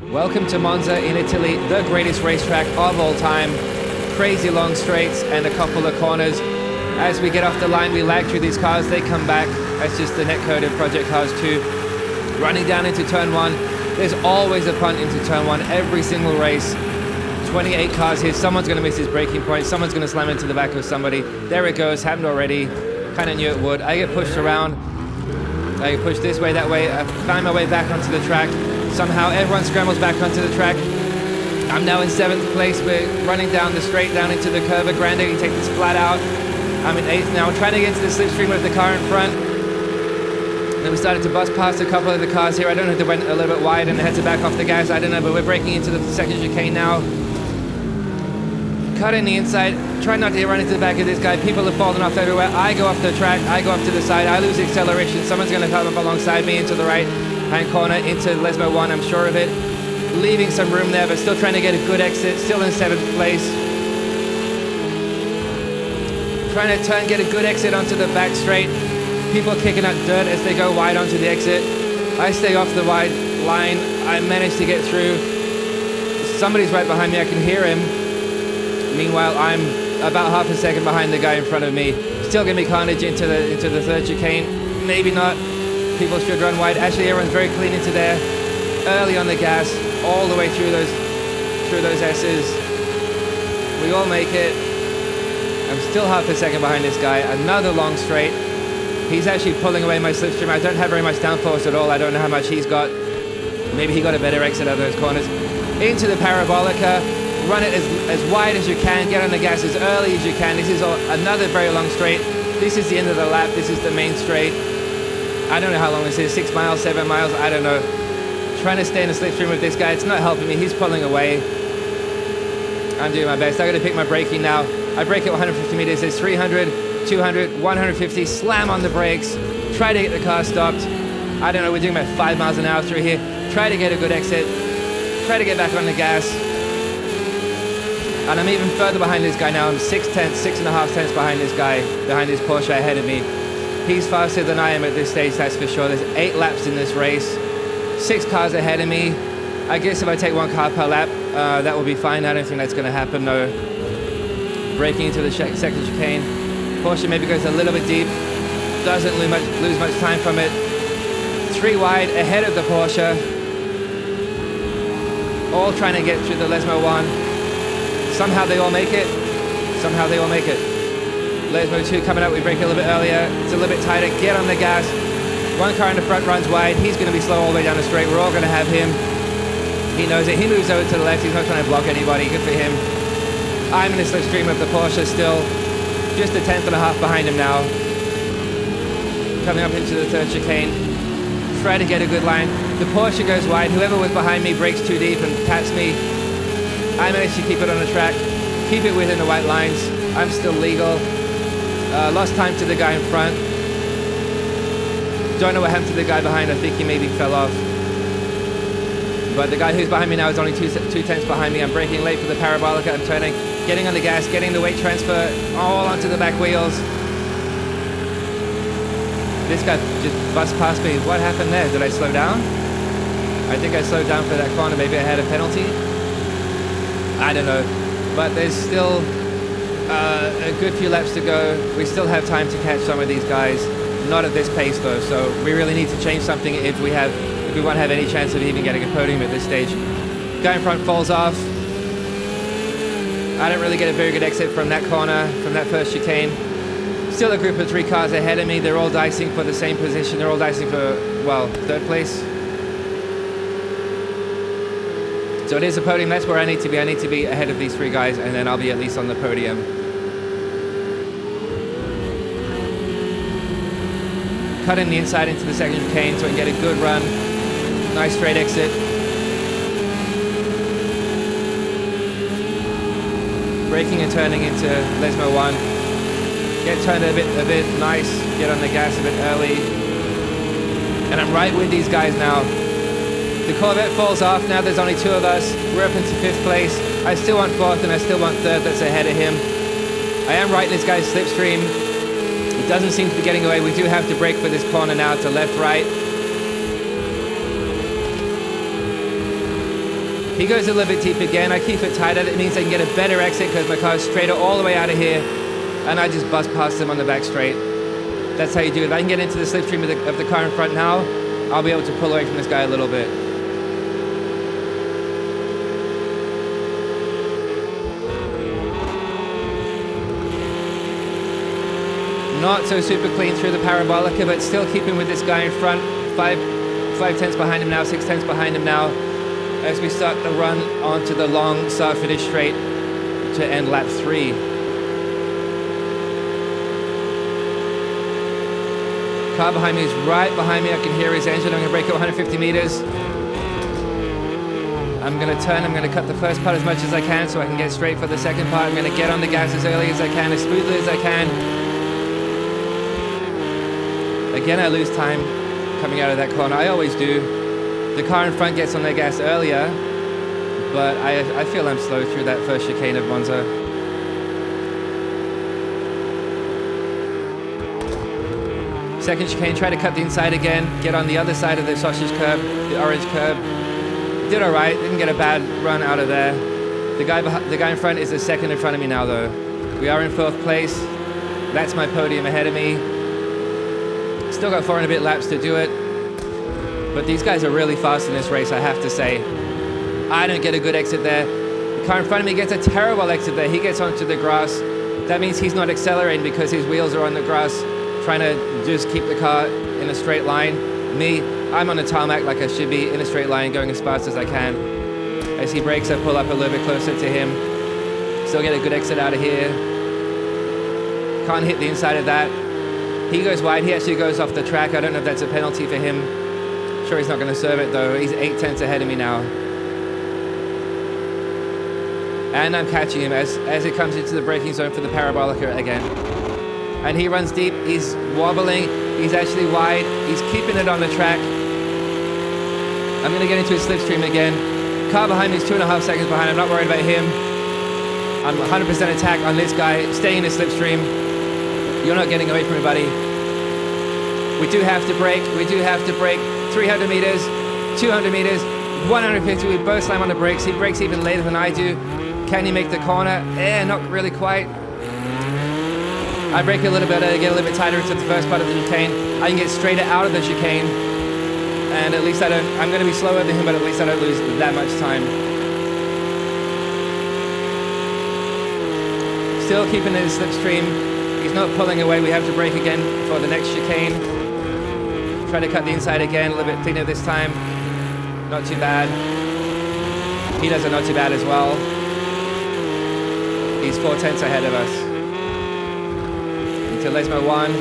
Welcome to Monza in Italy, the greatest racetrack of all time. Crazy long straights and a couple of corners. As we get off the line, we lag through these cars, they come back. That's just the netcode of Project Cars 2. Running down into turn 1. There's always a punt into turn 1, every single race. 28 cars here, someone's gonna miss his braking point, someone's gonna slam into the back of somebody. There it goes, happened already. Kinda knew it would. I get pushed around. I get pushed this way, that way. I find my way back onto the track. Somehow everyone scrambles back onto the track. I'm now in 7th place. We're running down the straight down into the Curva Grande. You take this flat out. I'm in 8th now. I'm trying to get into the slipstream of the car in front. Then we started to bust past a couple of the cars here. I don't know if they went a little bit wide and they had to back off the gas. I don't know, but we're breaking into the second chicane now. Cut in the inside. Try not to run into the back of this guy. People are falling off everywhere. I go off the track. I go off to the side. I lose acceleration. Someone's going to come up alongside me into the right-hand corner, into Lesmo 1, I'm sure of it. Leaving some room there, but still trying to get a good exit. Still in 7th place. Trying to turn, get a good exit onto the back straight. People kicking up dirt as they go wide onto the exit. I stay off the wide line. I manage to get through. Somebody's right behind me. I can hear him. Meanwhile, I'm about half a second behind the guy in front of me. Still gonna be carnage into the third chicane. Maybe not. People should run wide. Actually, everyone's very clean into there. Early on the gas, all the way through those S's. We all make it. I'm still half a second behind this guy. Another long straight. He's actually pulling away my slipstream. I don't have very much downforce at all. I don't know how much he's got. Maybe he got a better exit out of those corners. Into the Parabolica. Run it as wide as you can. Get on the gas as early as you can. This is another very long straight. This is the end of the lap. This is the main straight. I don't know how long this is. 6 miles, 7 miles. I don't know. Trying to stay in the slipstream with this guy. It's not helping me. He's pulling away. I'm doing my best. I got to pick my braking now. I brake at 150 meters. There's 300, 200, 150. Slam on the brakes. Try to get the car stopped. I don't know. We're doing about 5 miles an hour through here. Try to get a good exit. Try to get back on the gas. And I'm even further behind this guy now. I'm 6.5 tenths behind this guy, behind this Porsche ahead of me. He's faster than I am at this stage, that's for sure. There's 8 laps in this race. 6 cars ahead of me. I guess if I take 1 car per lap, that will be fine. I don't think that's going to happen, no. Braking into the second chicane. Porsche maybe goes a little bit deep. Doesn't lose much time from it. 3 wide ahead of the Porsche. All trying to get through the Lesmo 1. Somehow they all make it. Somehow they all make it. Lesmo 2 coming up. We brake a little bit earlier. It's a little bit tighter. Get on the gas. 1 car in the front runs wide. He's going to be slow all the way down the straight. We're all going to have him. He knows it. He moves over to the left. He's not trying to block anybody. Good for him. I'm in the slipstream of the Porsche still. Just a 1/10 behind him now. Coming up into the third chicane. Try to get a good line. The Porsche goes wide. Whoever was behind me breaks too deep and pats me. I managed to keep it on the track, keep it within the white lines. I'm still legal. Lost time to the guy in front. Don't know what happened to the guy behind. I think he maybe fell off. But the guy who's behind me now is only 2/10 behind me. I'm braking late for the Parabolica. I'm turning, getting on the gas, getting the weight transfer all onto the back wheels. This guy just buzzed past me. What happened there? Did I slow down? I think I slowed down for that corner. Maybe I had a penalty. I don't know, but there's still a good few laps to go. We still have time to catch some of these guys. Not at this pace though, so we really need to change something if we won't have any chance of even getting a podium at this stage. Guy in front falls off. I don't really get a very good exit from that corner, from that first chicane. Still a group of 3 cars ahead of me. They're all dicing for the same position. They're all dicing for, well, 3rd place. So it is a podium. That's where I need to be. I need to be ahead of these 3 guys, and then I'll be at least on the podium. Cut in the inside into the second chicane so I can get a good run. Nice straight exit. Braking and turning into Lesmo 1. Get turned a bit nice. Get on the gas a bit early. And I'm right with these guys now. The Corvette falls off. Now there's only 2 of us. We're up into 5th place. I still want 4th and I still want 3rd. That's ahead of him. I am right in this guy's slipstream. It doesn't seem to be getting away. We do have to brake for this corner now to left, right. He goes a little bit deep again. I keep it tighter. That means I can get a better exit because my car's straighter all the way out of here. And I just bust past him on the back straight. That's how you do it. If I can get into the slipstream of the car in front now, I'll be able to pull away from this guy a little bit. Not so super clean through the parabolica, but still keeping with this guy in front. 5/10 behind him now, 6/10 behind him now, as we start the run onto the long start finish straight to end lap 3. Car behind me is right behind me. I can hear his engine. I'm going to brake at 150 meters. I'm going to turn. I'm going to cut the first part as much as I can so I can get straight for the second part. I'm going to get on the gas as early as I can, as smoothly as I can. Again, I lose time coming out of that corner. I always do. The car in front gets on their gas earlier, but I feel I'm slow through that first chicane of Monza. Second chicane, try to cut the inside again, get on the other side of the sausage curb, the orange curb. Did all right, didn't get a bad run out of there. The guy in front is a second in front of me now though. We are in 4th place. That's my podium ahead of me. Still got 4 and a bit laps to do it. But these guys are really fast in this race, I have to say. I don't get a good exit there. The car in front of me gets a terrible exit there. He gets onto the grass. That means he's not accelerating because his wheels are on the grass, trying to just keep the car in a straight line. Me, I'm on a tarmac like I should be, in a straight line, going as fast as I can. As he brakes, I pull up a little bit closer to him. Still get a good exit out of here. Can't hit the inside of that. He goes wide. He actually goes off the track. I don't know if that's a penalty for him. Sure, he's not going to serve it though. He's 8/10 ahead of me now. And I'm catching him as it comes into the braking zone for the parabolica again. And he runs deep. He's wobbling. He's actually wide. He's keeping it on the track. I'm going to get into his slipstream again. Car behind me is 2.5 seconds behind. I'm not worried about him. I'm 100% attack on this guy. Stay in the slipstream. You're not getting away from me, buddy. We do have to brake. We do have to brake. 300 meters, 200 meters, 150. We both slam on the brakes. He brakes even later than I do. Can he make the corner? Not really quite. I brake a little bit. I get a little bit tighter into the first part of the chicane. I can get straighter out of the chicane. And at least I'm going to be slower than him, but at least I don't lose that much time. Still keeping in his slipstream. He's not pulling away. We have to brake again for the next chicane. Try to cut the inside again, a little bit cleaner this time. Not too bad. He does it not too bad as well. He's 4/10 ahead of us. Into Lesmo 1.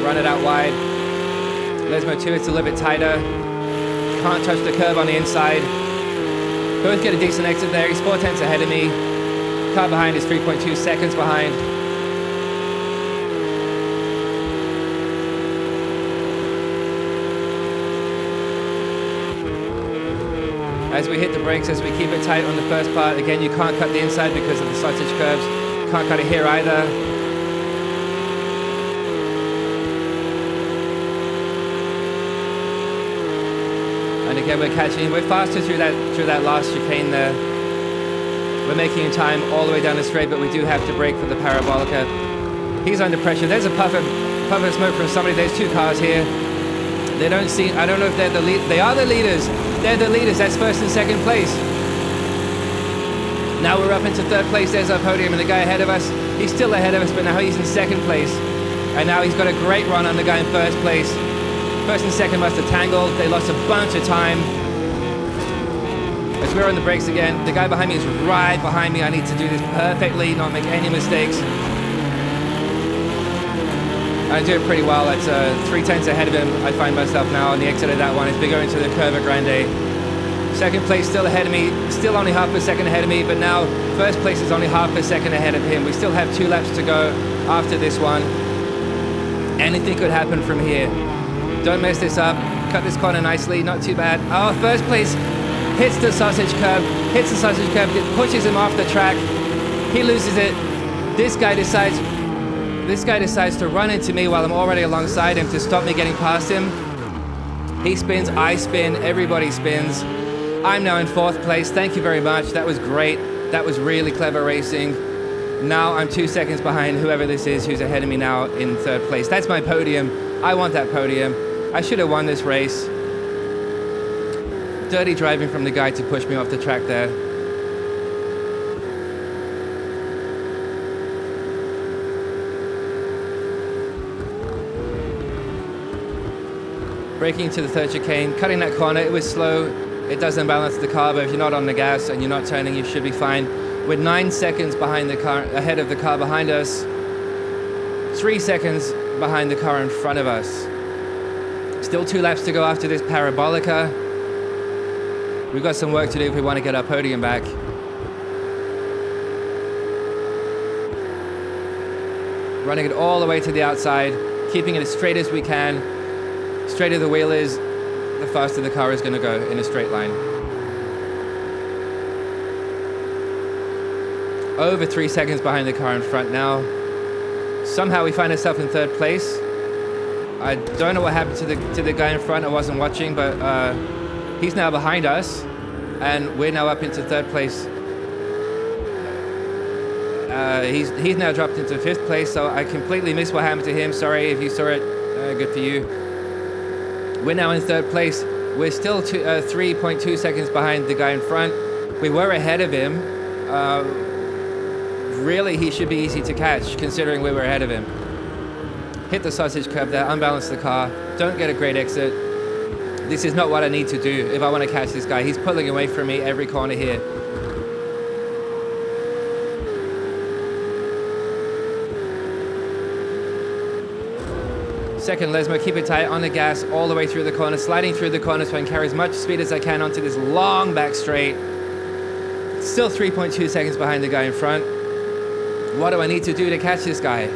Run it out wide. Lesmo 2, it's a little bit tighter. Can't touch the curb on the inside. Both get a decent exit there. He's 4/10 ahead of me. Car behind is 3.2 seconds behind. As we hit the brakes, as we keep it tight on the first part, again, you can't cut the inside because of the sausage curbs. Can't cut it here either. And again, we're catching. We're faster through that last chicane there. We're making time all the way down the straight, but we do have to brake for the parabolica. He's under pressure. There's a puff of smoke from somebody. There's 2 cars here. They don't see. I don't know if they're the lead. They are the leaders. They're the leaders. That's 1st and 2nd place. Now we're up into 3rd place. There's our podium, and the guy ahead of us, he's still ahead of us, but now he's in 2nd place. And now he's got a great run on the guy in 1st place. 1st and 2nd must have tangled. They lost a bunch of time. As we're on the brakes again, the guy behind me is right behind me. I need to do this perfectly, not make any mistakes. I do it pretty well. It's 3/10 ahead of him. I find myself now on the exit of that one as we go into the Curva Grande. 2nd place still ahead of me, still only half a second ahead of me, but now 1st place is only half a second ahead of him. We still have 2 laps to go after this one. Anything could happen from here. Don't mess this up. Cut this corner nicely, not too bad. Oh, 1st place hits the sausage curb, it pushes him off the track. He loses it. This guy decides to run into me while I'm already alongside him to stop me getting past him. He spins, I spin, everybody spins. I'm now in 4th place. Thank you very much. That was great. That was really clever racing. Now I'm 2 seconds behind whoever this is who's ahead of me now in 3rd place. That's my podium. I want that podium. I should have won this race. Dirty driving from the guy to push me off the track there. Braking into the 3rd chicane, cutting that corner. It was slow. It does unbalance the car, but if you're not on the gas and you're not turning, you should be fine. We're 9 seconds behind the car, ahead of the car behind us. 3 seconds behind the car in front of us. Still 2 laps to go after this parabolica. We've got some work to do if we want to get our podium back. Running it all the way to the outside, keeping it as straight as we can. Straighter the wheel is, the faster the car is going to go in a straight line. Over 3 seconds behind the car in front now. Somehow we find ourselves in 3rd place. I don't know what happened to the guy in front. I wasn't watching, but he's now behind us, and we're now up into 3rd place. He's now dropped into 5th place, so I completely missed what happened to him. Sorry if you saw it. Good for you. We're now in 3rd place. We're still 3.2 seconds behind the guy in front. We were ahead of him. Really, he should be easy to catch, considering we were ahead of him. Hit the sausage curb there, unbalance the car, don't get a great exit. This is not what I need to do if I want to catch this guy. He's pulling away from me every corner here. Second Lesmo, keep it tight on the gas all the way through the corner, sliding through the corner so I can carry as much speed as I can onto this long back straight. Still 3.2 seconds behind the guy in front. What do I need to do to catch this guy?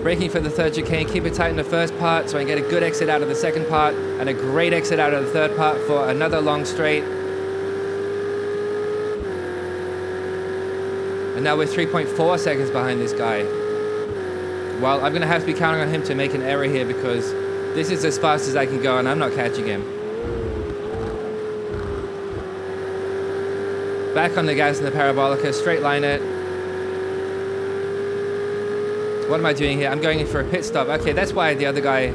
Braking for the 3rd chicane, keep it tight in the first part so I can get a good exit out of the second part and a great exit out of the 3rd part for another long straight. And now we're 3.4 seconds behind this guy. Well, I'm going to have to be counting on him to make an error here because this is as fast as I can go and I'm not catching him. Back on the gas in the parabolica, straight line it. What am I doing here? I'm going in for a pit stop. Okay, that's why the other guy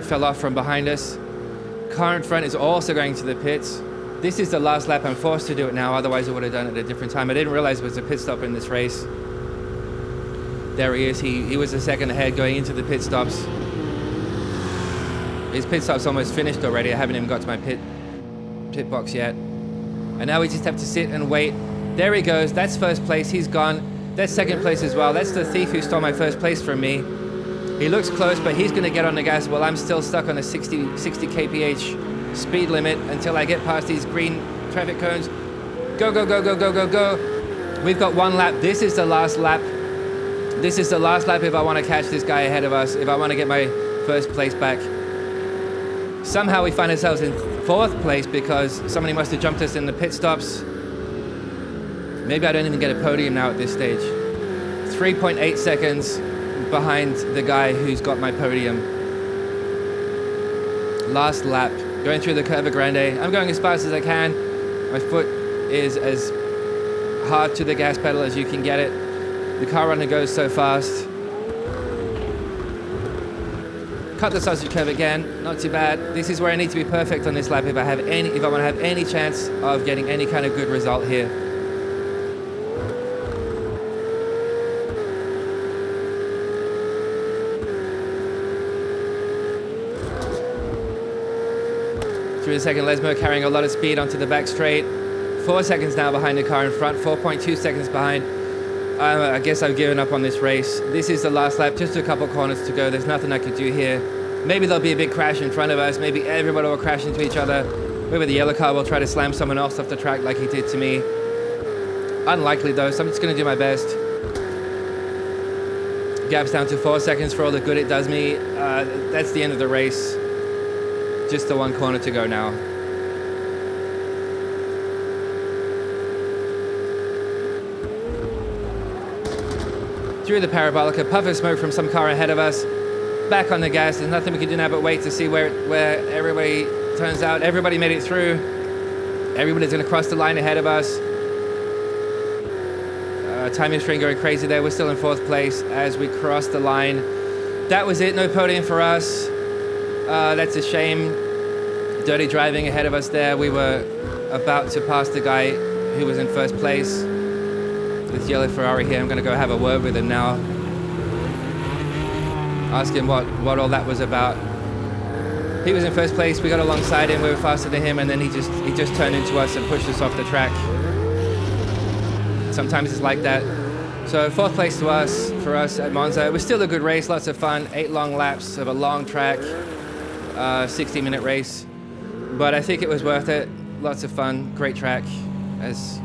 fell off from behind us. Car in front is also going to the pits. This is the last lap. I'm forced to do it now, otherwise I would have done it at a different time. I didn't realize it was a pit stop in this race. There he is. He was a second ahead going into the pit stops. His pit stop's almost finished already. I haven't even got to my pit box yet. And now we just have to sit and wait. There he goes. That's 1st place. He's gone. That's 2nd place as well. That's the thief who stole my 1st place from me. He looks close, but he's going to get on the gas while I'm still stuck on a 60 kph speed limit until I get past these green traffic cones. Go, go, go, go, go, go, go. We've got 1 lap. This is the last lap. This is the last lap if I want to catch this guy ahead of us, if I want to get my 1st place back. Somehow we find ourselves in 4th place because somebody must have jumped us in the pit stops. Maybe I don't even get a podium now at this stage. 3.8 seconds behind the guy who's got my podium. Last lap, going through the Curva Grande. I'm going as fast as I can. My foot is as hard to the gas pedal as you can get it. The car runner goes so fast. Cut the sausage curve again, not too bad. This is where I need to be perfect on this lap if I want to have any chance of getting any kind of good result here. Through the second Lesmo, carrying a lot of speed onto the back straight. 4 seconds now behind the car in front, 4.2 seconds behind. I guess I've given up on this race. This is the last lap, just a couple corners to go. There's nothing I could do here. Maybe there'll be a big crash in front of us. Maybe everybody will crash into each other. Maybe the yellow car will try to slam someone else off the track like he did to me. Unlikely though, so I'm just going to do my best. Gap's down to 4 seconds for all the good it does me. That's the end of the race. Just the 1 corner to go now. through the parabolic, a puff of smoke from some car ahead of us, back on the gas. There's nothing we can do now but wait to see where everybody turns out. Everybody made it through. Everybody's going to cross the line ahead of us. Timing string going crazy there. We're still in 4th place as we cross the line. That was it. No podium for us. That's a shame. Dirty driving ahead of us there. We were about to pass the guy who was in 1st place. This yellow Ferrari here. I'm going to go have a word with him now. Ask him what all that was about. He was in 1st place. We got alongside him. We were faster than him, and then he just turned into us and pushed us off the track. Sometimes it's like that. So 4th place for us at Monza. It was still a good race, lots of fun. 8 long laps of a long track, 60-minute race. But I think it was worth it. Lots of fun, great track, as